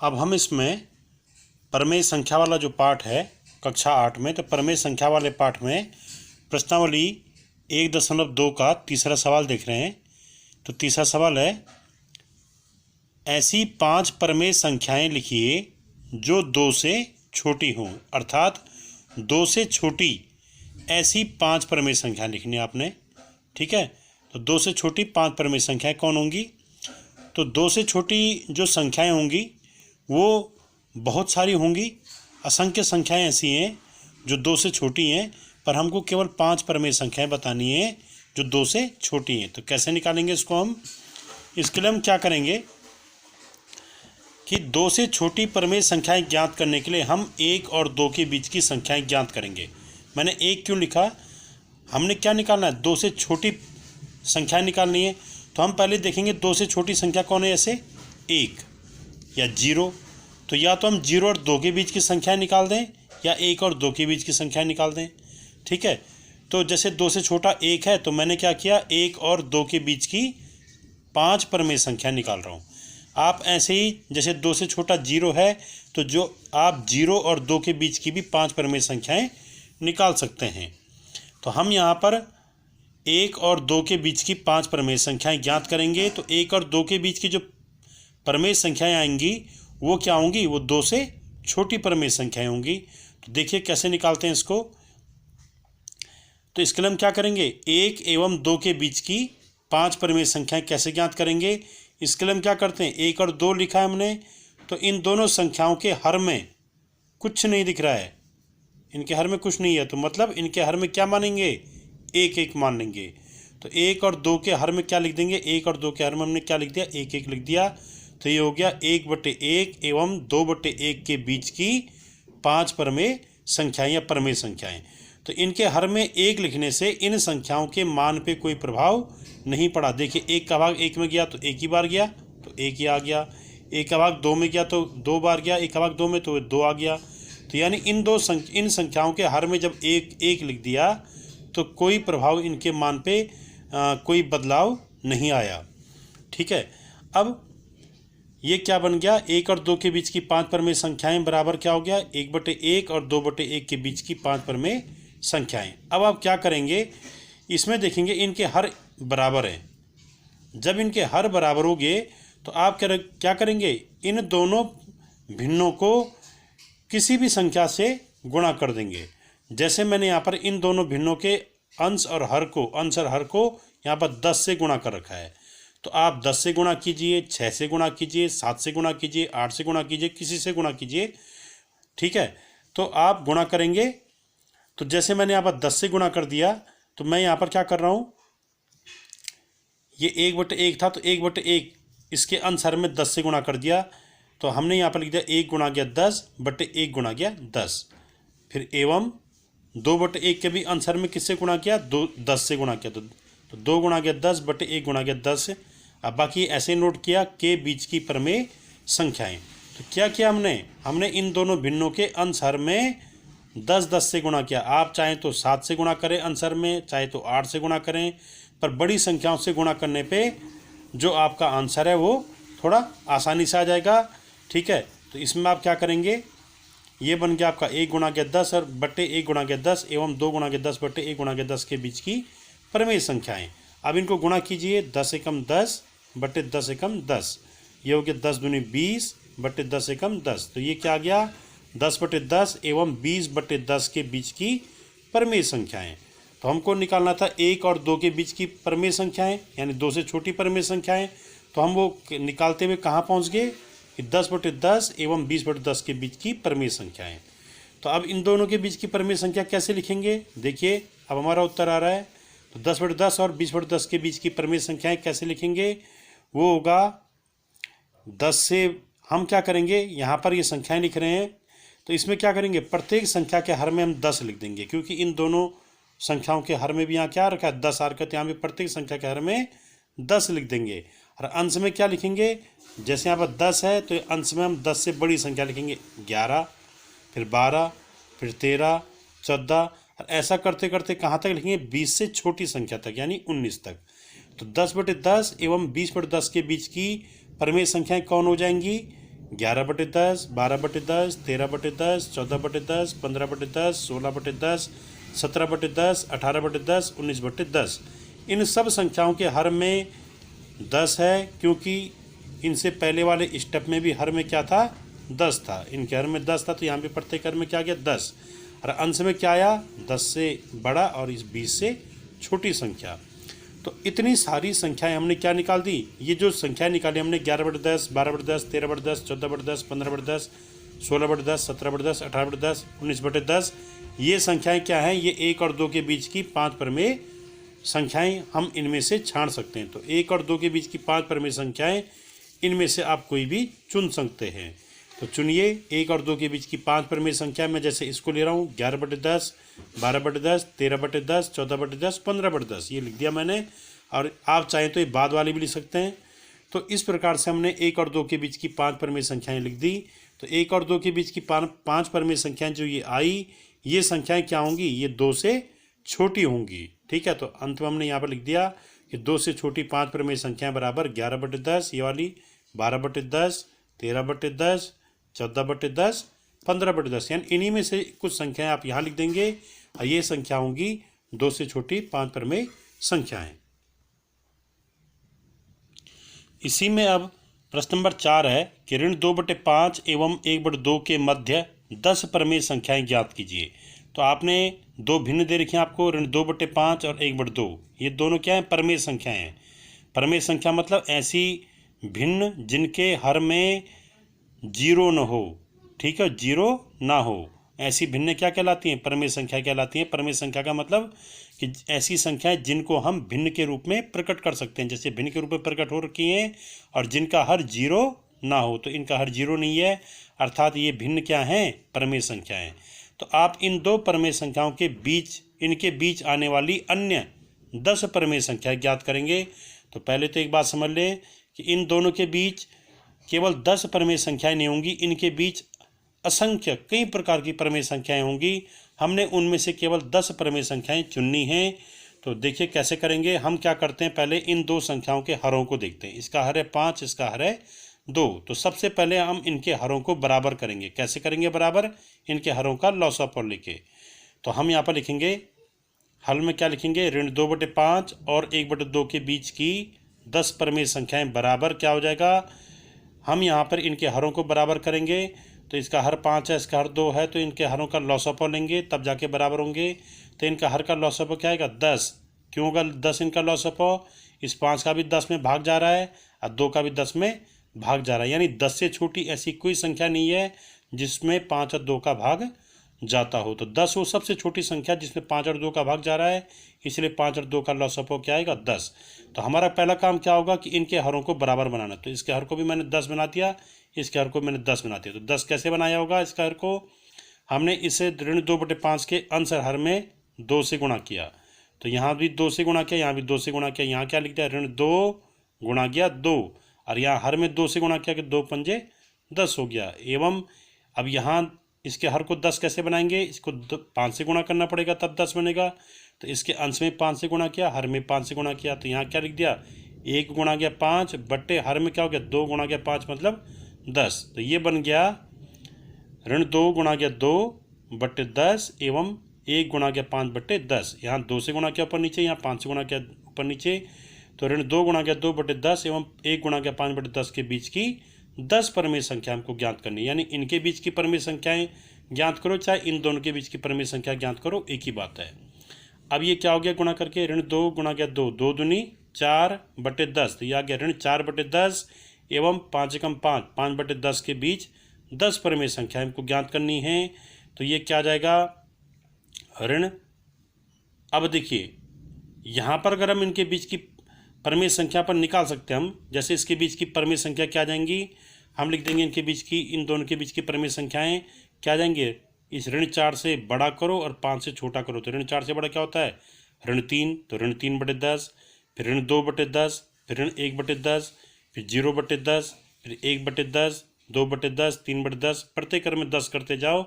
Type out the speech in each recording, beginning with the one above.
अब हम इसमें प्रमेय संख्या वाला जो पाठ है कक्षा 8 में, तो प्रमेय संख्या वाले पाठ में प्रश्नावली 1.2 का तीसरा सवाल देख रहे हैं। तो तीसरा सवाल है, ऐसी 5 प्रमेय संख्याएं लिखिए जो 2 से छोटी हों। अर्थात 2 से छोटी ऐसी 5 प्रमेय संख्याएं लिखनी है आपने। ठीक है, तो 2 से छोटी 5 प्रमेय संख्याएं कौन होंगी? तो 2 से छोटी जो संख्याएं होंगी वो बहुत सारी होंगी। असंख्य संख्याएं ऐसी हैं जो 2 से छोटी हैं, पर हमको केवल 5 प्रमेय संख्याएं बतानी है जो 2 से छोटी हैं। तो कैसे निकालेंगे इसको हम? इसके लिए हम क्या करेंगे कि 2 से छोटी प्रमेय संख्याएं ज्ञात करने के लिए हम 1 और 2 के बीच की संख्याएं ज्ञात करेंगे। मैंने 1 क्यों लिखा? हमने क्या निकालना है? 2 से छोटी संख्याएं निकालनी है। तो हम पहले देखेंगे 2 से छोटी संख्या कौन है। ऐसे 1 या 0, तो या तो हम 0 और 2 के बीच की संख्याएं निकाल दें या 1 और 2 के बीच की संख्याएं निकाल दें। ठीक है, तो जैसे 2 से छोटा 1 है, तो मैंने क्या किया, 1 और 2 के बीच की 5 प्रमेय संख्या निकाल रहा हूँ। आप ऐसे ही जैसे 2 से छोटा 0 है, तो जो आप 0 और 2 के बीच की भी 5 प्रमेय संख्याएं निकाल सकते हैं। तो हम यहाँ पर 1 और 2 के बीच की 5 प्रमेय संख्याएं ज्ञात करेंगे। तो 1 और 2 के बीच की जो प्रमेय संख्याएं आएंगी वो क्या होंगी? वो 2 से छोटी प्रमेय संख्याएं होंगी। तो देखिए कैसे निकालते हैं इसको। तो इसके लिए हम क्या करेंगे, 1 एवं 2 के बीच की 5 प्रमेय संख्याएं कैसे ज्ञात करेंगे? इसके लिए हम क्या करते हैं, 1 और 2 लिखा है हमने, तो इन दोनों संख्याओं के हर में कुछ नहीं दिख रहा है, इनके हर में कुछ नहीं है, तो मतलब इनके हर में क्या मानेंगे, 1 1 मान लेंगे। तो 1 और 2 के हर में क्या लिख देंगे, 1 और 2 के हर में हमने क्या लिख दिया, 1 1 लिख दिया। तो ये हो गया 1/1 एवं 2/1 के बीच की 5 प्रमेय संख्याएं या प्रमेय संख्याएं। तो इनके हर में 1 लिखने से इन संख्याओं के मान पे कोई प्रभाव नहीं पड़ा। देखिए 1 का भाग 1 में गया तो 1 ही बार गया, तो 1 ही आ गया। 1 का भाग 2 में गया तो 2 बार गया, 1 का भाग 2 में तो 2 आ गया। तो यानी इन संख्याओं के हर में जब 1 1 लिख दिया तो कोई प्रभाव इनके मान पे कोई बदलाव नहीं आया। ठीक है, अब ये क्या बन गया, 1 और 2 के बीच की 5 प्रमेय संख्याएं बराबर क्या हो गया, 1/1 और 2/1 के बीच की 5 प्रमेय संख्याएं। अब आप क्या करेंगे, इसमें देखेंगे इनके हर बराबर है। जब इनके हर बराबर होंगे तो आप क्या करेंगे, इन दोनों भिन्नों को किसी भी संख्या से गुणा कर देंगे। जैसे मैंने यहाँ पर इन दोनों भिन्नों के अंश और हर को यहाँ पर 10 से गुणा कर रखा है। तो आप 10 से गुणा कीजिए, 6 से गुणा कीजिए, 7 से गुणा कीजिए, 8 से गुणा कीजिए, किसी से गुणा कीजिए। ठीक है, तो आप गुणा करेंगे। तो जैसे मैंने यहाँ पर 10 से गुणा कर दिया, तो मैं यहाँ पर क्या कर रहा हूँ, ये 1/1 था तो 1/1 इसके अंश हर में 10 से गुणा कर दिया। तो हमने यहाँ पर लिख दिया 1 गुणा गया 10/1 गुणा गया 10। फिर एवं 2/1 के भी अंश में किससे गुणा किया, 10 से गुणा किया, तो 2 गुणा गया 10/1 गुणा गया 10। अब बाकी ऐसे नोट किया के बीच की प्रमेय संख्याएं। तो क्या किया हमने इन दोनों भिन्नों के अंश में 10 10 से गुणा किया। आप चाहें तो 7 से गुणा करें अंश में, चाहे तो 8 से गुणा करें, पर बड़ी संख्याओं से गुणा करने पे जो आपका आंसर है वो थोड़ा आसानी से आ जाएगा। ठीक है, तो इसमें आप क्या करेंगे, ये बन गया आपका 1 गुणा गया 10 और बट्टे 1 गुणा गया 10 एवं 2 गुणा गया 10/1 गुणा गया 10 के बीच की प्रमेय संख्याएं। अब इनको गुणा कीजिए, 10 एकम 10 बट्टे 10 एकम 10, ये हो गया 10 दूनी 20 बट्टे 10 एकम 10। तो ये क्या आ गया, 10/10 एवं 20/10 के बीच की प्रमेय संख्याएं। तो हमको निकालना था 1 और 2 के बीच की प्रमेय संख्याएं, यानी 2 से छोटी प्रमेय संख्याएं। तो हम वो निकालते हुए कहाँ पहुँच गए, 10/10 एवं 20/10 के बीच की प्रमेय संख्याएं। तो अब इन दोनों के बीच की प्रमेय संख्या कैसे लिखेंगे, देखिए अब हमारा उत्तर आ रहा है। तो 10/10 और 20/10 के बीच की प्रमेय संख्याएं कैसे लिखेंगे, वो होगा 10 से हम क्या करेंगे, यहाँ पर ये संख्याएं लिख रहे हैं तो इसमें क्या करेंगे, प्रत्येक संख्या के हर में हम 10 लिख देंगे, क्योंकि इन दोनों संख्याओं के हर में भी यहाँ क्या रखा है, 10 आ रखा है। यहाँ भी प्रत्येक संख्या के हर में 10 लिख देंगे। और अंश में क्या लिखेंगे, जैसे यहाँ पर 10 है तो अंश में हम 10 से बड़ी संख्या लिखेंगे, 11, फिर 12, फिर 13, 14, और ऐसा करते करते कहाँ तक लिखेंगे, 20 से छोटी संख्या तक यानी 19 तक। तो 10/10 एवं 20/10 के बीच की प्रमेय संख्याएं कौन हो जाएंगी, 11/10, 12/10, 13/10, 14/10, 15/10, 16/10, 17/10, 18/10, 19/10। इन सब संख्याओं के हर में 10 है, क्योंकि इनसे पहले वाले स्टेप में भी हर में क्या था, 10 था। इनके हर में 10 था, तो यहाँ पे प्रत्येक हर में क्या गया, 10। और अंश में क्या आया, 10 से बड़ा और इस 20 से छोटी संख्या। तो इतनी सारी संख्याएं हमने क्या निकाल दी, ये जो संख्याएं निकाली हमने 11/10, 12/10, 13/10, 14/10, 15/10, 16/10, 17/10, 18/10, 19/10, ये संख्याएं क्या हैं, ये 1 और 2 के बीच की 5 प्रमेय संख्याएं हम इनमें से छांट सकते हैं। तो 1 और 2 के बीच की 5 प्रमेय संख्याएं, इनमें से आप कोई भी चुन सकते हैं। तो चुनिए 1 और 2 के बीच की 5 प्रमेय संख्या। मैं जैसे इसको ले रहा हूँ 11/10, 12/10, 13/10, 14/10, 15/10, ये लिख दिया मैंने। और आप चाहें तो ये बाद वाली भी लिख सकते हैं। तो इस प्रकार से हमने 1 और 2 के बीच की 5 प्रमेय संख्याएं लिख दी। तो 1 और 2 के बीच की 5 प्रमेय संख्याएं जो ये आई, ये संख्याएं क्या होंगी, ये 2 से छोटी होंगी। ठीक है, तो अंत में हमने यहाँ पर लिख दिया कि 2 से छोटी 5 प्रमेय संख्याएं बराबर 11/10 ये वाली, 12/10, 13/10, 14/10, 15/10, यानी इन्हीं में से कुछ संख्याएं आप यहाँ लिख देंगे और ये संख्या होंगी 2 से छोटी 5 प्रमेय संख्याएं। इसी में अब प्रश्न नंबर 4 है कि ऋण 2/5 एवं 1/2 के मध्य 10 प्रमेय संख्याएं ज्ञात कीजिए। तो आपने दो भिन्न दे रखी हैं आपको, ऋण 2/5 और 1/2, ये दोनों क्या है, प्रमेय संख्याएं हैं। प्रमेय संख्या मतलब ऐसी भिन्न जिनके हर में 0 न हो। ठीक है, 0 ना हो, ऐसी भिन्न क्या कहलाती हैं, प्रमेय संख्या कहलाती हैं। प्रमेय संख्या का मतलब कि ऐसी संख्याएं जिनको हम भिन्न के रूप में प्रकट कर सकते हैं, जैसे भिन्न के रूप में प्रकट हो रखी हैं और जिनका हर 0 ना हो। तो इनका हर 0 नहीं है, अर्थात ये भिन्न क्या हैं, प्रमेय संख्याएं। तो आप इन दो प्रमेय संख्याओं के बीच, इनके बीच आने वाली अन्य 10 प्रमेय संख्याएं ज्ञात करेंगे। तो पहले तो एक बात समझ लें कि इन दोनों के बीच केवल 10 प्रमेय संख्याएं नहीं होंगी, इनके बीच असंख्य कई प्रकार की प्रमेय संख्याएं होंगी। हमने उनमें से केवल 10 प्रमेय संख्याएं चुननी हैं। तो देखिए कैसे करेंगे। हम क्या करते हैं, पहले इन दो संख्याओं के हरों को देखते हैं। इसका हर है 5, इसका हर है 2। तो सबसे पहले हम इनके हरों को बराबर करेंगे। कैसे करेंगे बराबर, इनके हरों का लॉस ऑफ और लिखे। तो हम यहाँ पर लिखेंगे, हल में क्या लिखेंगे, ऋण 2/5 और 1/2 के बीच की 10 प्रमेय संख्याएं बराबर क्या हो जाएगा, हम यहाँ पर इनके हरों को बराबर करेंगे। तो इसका हर 5 है, इसका हर 2 है, तो इनके हरों का लॉस ऑफ लेंगे तब जाके बराबर होंगे। तो इनका हर का लॉस ऑफ क्या आएगा, 10। क्यों होगा 10 इनका लॉस ऑफ, इस 5 का भी 10 में भाग जा रहा है और 2 का भी 10 में भाग जा रहा है, यानी 10 से छोटी ऐसी कोई संख्या नहीं है जिसमें 5 और 2 का भाग जाता हो। तो 10 वो सबसे छोटी संख्या जिसमें 5 और 2 का भाग जा रहा है, इसलिए 5 और 2 का लॉस ऑफ क्या आएगा, 10। तो हमारा पहला काम क्या होगा कि इनके हरों को बराबर बनाना। तो इसके हर को भी मैंने 10 बना दिया, इसके हर को मैंने 10 बना दिया। तो 10 कैसे बनाया होगा, इसका हर को हमने इसे ऋण 2/5 के अंश हर में 2 से गुणा किया। तो यहाँ भी 2 से गुणा किया, यहाँ भी 2 से गुणा किया। यहाँ क्या लिख दिया, ऋण 2 गुणा गया 2, और यहाँ हर में 2 से गुणा किया कि 2 पंजे 10 हो गया। एवं अब यहाँ इसके हर को 10 कैसे बनाएंगे, इसको 5 से गुणा करना पड़ेगा तब 10 बनेगा। तो इसके अंश में 5 से गुणा किया, हर में 5 से गुणा किया। तो यहाँ क्या लिख दिया, 1 गुणा गया 5 बट्टे हर में क्या हो गया, 2 गुणा गया 5 मतलब 10। तो ये बन गया ऋण 2 गुणा गया 2 बट्टे 10 एवं 1 गुणा गया 5 बट्टे 10। यहाँ 2 से गुणा किया ऊपर नीचे, यहाँ 5 से गुणा किया ऊपर नीचे। तो ऋण 2 गुणा गया 2 बट्टे 10 एवं 1 गुणा गया 5 बट्टे 10 के बीच की 10 प्रमेय संख्या हमको ज्ञात करनी है। यानी इनके बीच की प्रमेय संख्याएं ज्ञात करो, चाहे इन दोनों के बीच की प्रमेय संख्या ज्ञात करो, एक ही बात है। अब ये क्या हो गया गुणा करके, ऋण 2 गुणा गया 2, 2 दूनी 4 बट्टे 10। तो यह आ गया ऋण 4 बट्टे 10 एवं 5 एकम 5, 5 बट्टे 10 के बीच 10 प्रमेय संख्या हमको ज्ञात करनी है। तो ये क्या आ जाएगा ऋण, अब देखिए यहाँ पर अगर हम इनके बीच की प्रमेय संख्या पर निकाल सकते हैं हम, जैसे इसके बीच की प्रमेय संख्या क्या आ जाएंगी, हम लिख देंगे इनके बीच की, इन दोनों के बीच की प्रमेय संख्याएं क्या आ जाएंगे, इस ऋण 4 से बड़ा करो और 5 से छोटा करो। तो ऋण 4 से बड़ा क्या होता है, ऋण 3, तो ऋण 3 बटे 10, फिर ऋण 2 बटे 10, फिर ऋण 1 बटे 10, फिर 0 बटे 10, फिर 1 बटे 10, 2 बटे 10, 3 बटे 10, प्रत्येक क्रम में 10 करते जाओ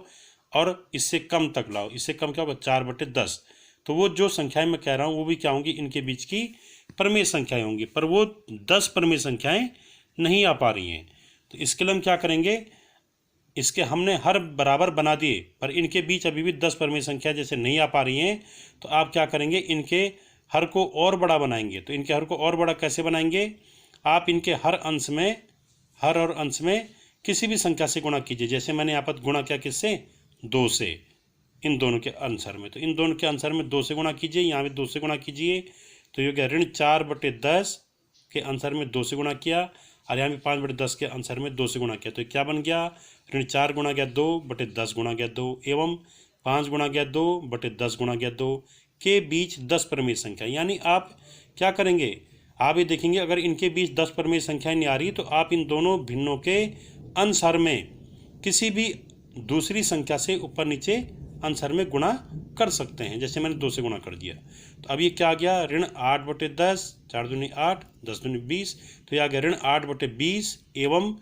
और इससे कम तक लाओ। इससे कम क्या होगा, 4 बटे 10। तो वो जो संख्याएं मैं कह रहा हूँ वो भी क्या होंगी, इनके बीच की प्रमेय संख्याएं होंगी, पर वो 10 प्रमेय संख्याएं नहीं आ पा रही हैं। तो इसके लिए हम क्या करेंगे, इसके हमने हर बराबर बना दिए, पर इनके बीच अभी भी 10 परिमेय संख्या जैसे नहीं आ पा रही हैं, तो आप क्या करेंगे, इनके हर को और बड़ा बनाएंगे। तो इनके हर को और बड़ा कैसे बनाएंगे, आप इनके हर और अंश में किसी भी संख्या से गुणा कीजिए। जैसे मैंने यहाँ पर गुणा किया किससे, 2 से, इन दोनों के आंसर में। तो इन दोनों के आंसर में 2 से गुणा कीजिए, यहाँ भी 2 से गुणा कीजिए। तो ये क्या, ऋण 4/10 के आंसर में 2 से गुणा किया, और यहाँ भी 5/10 के आंसर में 2 से गुणा किया। तो क्या बन गया, ऋण 4 गुणा गया 2/10 गुणा गया 2, एवं 5 गुणा गया 2/10 गुणा गया 2 के बीच 10 परिमेय संख्या। यानी आप क्या करेंगे, आप ये देखेंगे अगर इनके बीच 10 परिमेय संख्याएं नहीं आ रही, तो आप इन दोनों भिन्नों के अंशहर में किसी भी दूसरी संख्या से ऊपर नीचे अंशहर में गुणा कर सकते हैं। जैसे मैंने 2 से गुणा कर दिया, तो अब ये क्या आ गया, ऋण 8/10, 4 दूनी 8, 10 दूनी 20। तो ये आ गया ऋण 8/20 एवं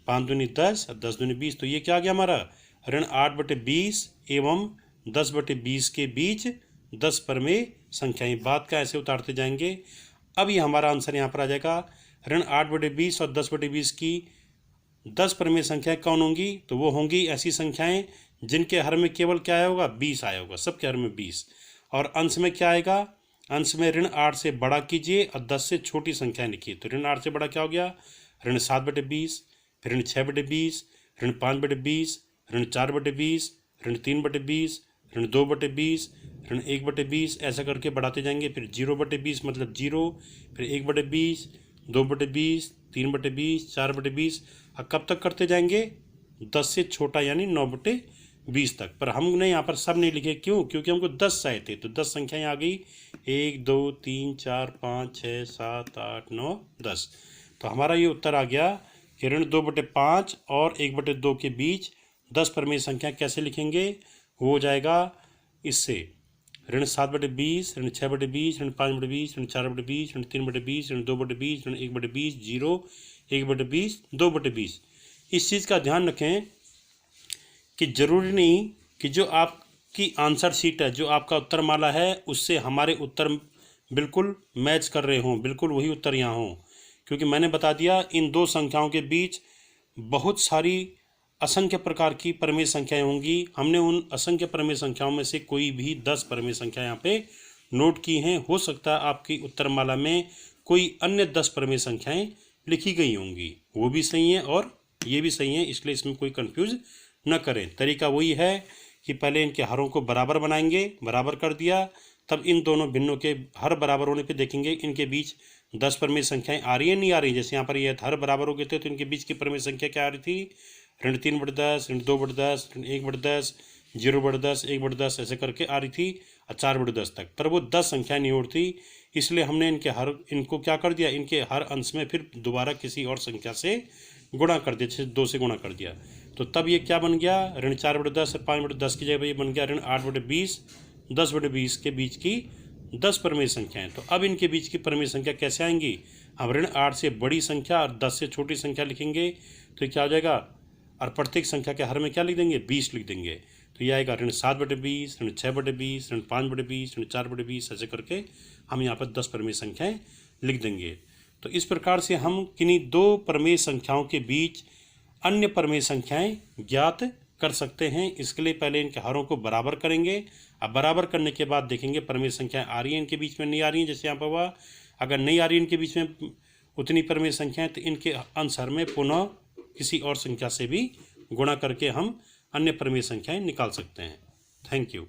5 दूनी 10, 10 दूनी 20। तो ये क्या आ गया हमारा, ऋण 8/20 एवं 10/20 के बीच 10 परिमेय संख्याएं। बात का ऐसे उतारते जाएंगे। अब ये हमारा आंसर यहाँ पर आ जाएगा, ऋण 8/20 और 10/20 की 10 परिमेय संख्याएं कौन होंगी, तो वो होंगी ऐसी संख्याएं जिनके हर में केवल क्या आया होगा, 20 आया होगा, सबके हर में 20। और अंश में क्या आएगा, अंश में ऋण 8 से बड़ा कीजिए और 10 से छोटी संख्याएं लिखिए। तो ऋण 8 से बड़ा क्या हो गया, ऋण 7/20, फिर ऋण 6/20, ऋण 5/20, ऋण 4/20, ऋण 3/20, ऋण 2/20, ऋण 1/20, ऐसा करके बढ़ाते जाएंगे। फिर 0/20 मतलब 0, फिर 1/20, 2/20, 3/20, 4/20, और कब तक करते जाएंगे, 10 से छोटा यानी 9/20 तक। पर हमने यहाँ पर सब नहीं लिखे, क्यों, क्योंकि हमको 10 चाहिए थे। तो 10 संख्याएं आ गई, 1 2 3 4 5 6 7 8 9 10। तो हमारा ये उत्तर आ गया कि ऋण 2/5 और 1/2 के बीच 10 परिमेय संख्या कैसे लिखेंगे, वो हो जाएगा इससे, ऋण 7/20, ऋण 6/20, ऋण 5/20, ऋण 4/20, ऋण 3/20, ऋण 2/20, ऋण 1/20, 0, 1/20, 2/20। इस चीज़ का ध्यान रखें कि जरूरी नहीं कि जो आपकी आंसर शीट है, जो आपका उत्तर माला है, उससे हमारे उत्तर बिल्कुल मैच कर रहे हों, बिल्कुल वही उत्तर यहाँ हों। क्योंकि मैंने बता दिया इन दो संख्याओं के बीच बहुत सारी असंख्य प्रकार की परिमेय संख्याएं होंगी। हमने उन असंख्य परिमेय संख्याओं में से कोई भी 10 परिमेय संख्या यहाँ पे नोट की हैं। हो सकता है आपकी उत्तरमाला में कोई अन्य 10 परिमेय संख्याएं लिखी गई होंगी, वो भी सही है और ये भी सही है, इसलिए इसमें कोई कंफ्यूज न करें। तरीका वही है कि पहले इनके हरों को बराबर बनाएंगे, बराबर कर दिया, तब इन दोनों भिन्नों के हर बराबर होने पे देखेंगे इनके बीच 10 परिमेय संख्याएं आ रही है नहीं आ रही। जैसे यहाँ पर ये हर बराबर हो गए थे, तो इनके बीच की परिमेय संख्या क्या आ रही थी, ऋण 3/10, ऋण 2/10, ऋण 1/10, 0/10, 1/10, ऐसे करके आ रही थी 4/10 तक। पर वो 10 संख्या नहीं उड़ती, इसलिए हमने इनको क्या कर दिया, इनके हर अंश में फिर दोबारा किसी और संख्या से गुणा कर दिया, जैसे 2 से गुणा कर दिया। तो तब ये क्या बन गया, ऋण 4/10 और 5/10 की जगह ये बन गया ऋण 8/20, 10/20 के बीच की 10 परिमेय संख्याएं। तो अब इनके बीच की परिमेय संख्या कैसे आएंगी, हम ऋण 8 से बड़ी संख्या और 10 से छोटी संख्या लिखेंगे। तो क्या हो जाएगा, और प्रत्येक संख्या के हर में क्या लिख देंगे, 20 लिख देंगे। तो ये आएगा ऋण 7/20, ऋण 6/20, ऋण 5/20, ऋण 4/20, ऐसे करके हम यहाँ पर 10 परिमेय संख्याएं लिख देंगे। तो इस प्रकार से हम किन्हीं दो परिमेय संख्याओं के बीच अन्य परिमेय संख्याएं ज्ञात कर सकते हैं। इसके लिए पहले इनके हरों को बराबर करेंगे। अब बराबर करने के बाद देखेंगे परिमेय संख्याएं आ रही हैं इनके बीच में, नहीं आ रही हैं, जैसे यहाँ पर हुआ। अगर नहीं आ रही इनके बीच में उतनी परिमेय संख्याएं, तो इनके अंशहर में पुनः किसी और संख्या से भी गुणा करके हम अन्य परिमेय संख्याएं निकाल सकते हैं। Thank you.